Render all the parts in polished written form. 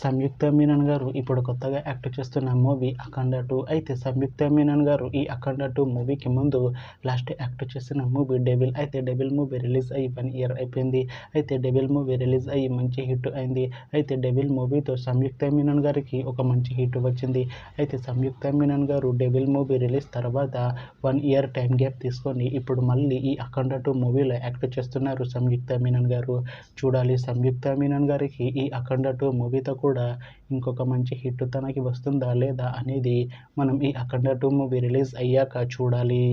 సంయుక్త మీనన్ గారు ఇప్పుడు కొత్తగా యాక్ట్ చేస్తున్న మూవీ అఖండ 2. అయితే సంయుక్త మీనన్ గారు ఈ అఖండ 2 మూవీకి ముందు లాస్ట్ యాక్ట్ చేసిన మూవీ డెవిల్. అయితే డెవిల్ మూవీ రిలీజ్ అయ్యి 1 ఇయర్ అయిపోయింది. అయితే డెవిల్ మూవీ రిలీజ్ అయ్యి మంచి హిట్ అయింది. అయితే డెవిల్ మూవీతో సంయుక్త మీనన్ గారికి ఒక మంచి హిట్ వచ్చింది. అయితే సంయుక్త మీనన్ గారు డెవిల్ మూవీ రిలీజ్ తర్వాత 1 ఇయర్ టైం గ్యాప్ తీసుకొని ఇప్పుడు మళ్ళీ ఈ అఖండ 2 మూవీలో యాక్ట్ చేస్తున్నారు సంయుక్త మీనన్ గారు. చూడాలి సంయుక్త మీనన్ గారికి ఈ అఖండ 2 మూవీతో కూడా ఇంకొక మంచి హిట్ తనకి వస్తుందా లేదా అనేది మనం ఈ అఖండ 2 మూవీ రిలీజ్ అయ్యాక చూడాలి.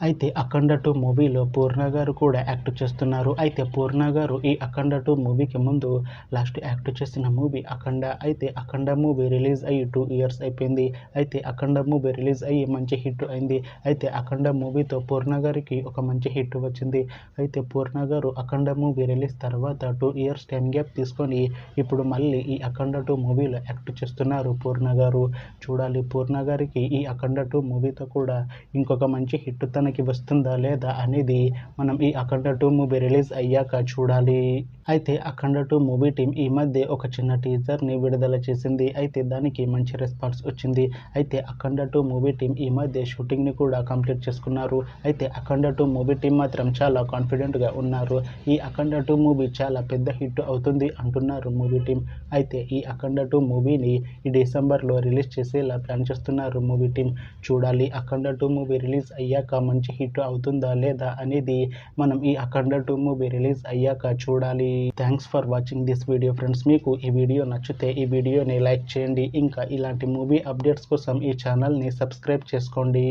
అయితే అఖండ 2 మూవీలో పూర్ణ గారు కూడా యాక్ట్ చేస్తున్నారు. అయితే పూర్ణ గారు ఈ అఖండ 2 మూవీకి ముందు లాస్ట్ యాక్ట్ చేసిన మూవీ అఖండ. అయితే అఖండ మూవీ రిలీజ్ అయ్యి 2 ఇయర్స్ అయిపోయింది. అయితే అఖండ మూవీ రిలీజ్ అయ్యి మంచి హిట్ అయింది. అయితే అఖండ మూవీతో పూర్ణ గారికి ఒక మంచి హిట్ వచ్చింది. అయితే పూర్ణ గారు అఖండ మూవీ రిలీజ్ తర్వాత 2 ఇయర్స్ టైం గ్యాప్ తీసుకొని ఇప్పుడు మళ్ళీ ఈ అఖండ 2 మూవీలో యాక్ట్ చేస్తున్నారు పూర్ణ గారు. చూడాలి పూర్ణ గారికి ఈ అఖండ 2 మూవీతో కూడా ఇంకొక మంచి హిట్ తనకి వస్తుందా లేదా అనేది మనం ఈ అఖండ 2 మూవీ రిలీజ్ అయ్యాక చూడాలి. అయితే అఖండ 2 మూవీ టీం ఈ మధ్య ఒక చిన్న టీజర్ని విడుదల చేసింది. అయితే దానికి మంచి రెస్పాన్స్ వచ్చింది. అయితే అఖండ 2 మూవీ టీం ఈ మధ్య షూటింగ్ని కూడా కంప్లీట్ చేసుకున్నారు. అయితే అఖండ 2 మూవీ టీం మాత్రం చాలా కాన్ఫిడెంట్గా ఉన్నారు. ఈ అఖండ 2 మూవీ చాలా పెద్ద హిట్ అవుతుంది అంటున్నారు మూవీ టీం. అయితే ఈ అఖండ 2 మూవీని ఈ డిసెంబర్లో రిలీజ్ చేసేలా ప్లాన్ చేస్తున్నారు మూవీ టీం. చూడాలి అఖండ 2 మూవీ రిలీజ్ అయ్యాక మంచి హిట్ అవుతుందా లేదా అనేది మనం ఈ అఖండ 2 మూవీ రిలీజ్ అయ్యాక చూడాలి. Thanks for watching this video friends. మీకు ఈ వీడియో నచ్చితే ఈ వీడియోని లైక్ చేయండి. ఇంకా ఇలాంటి మూవీ అప్డేట్స్ కోసం ఈ ఛానల్ని సబ్స్క్రైబ్ చేసుకోండి.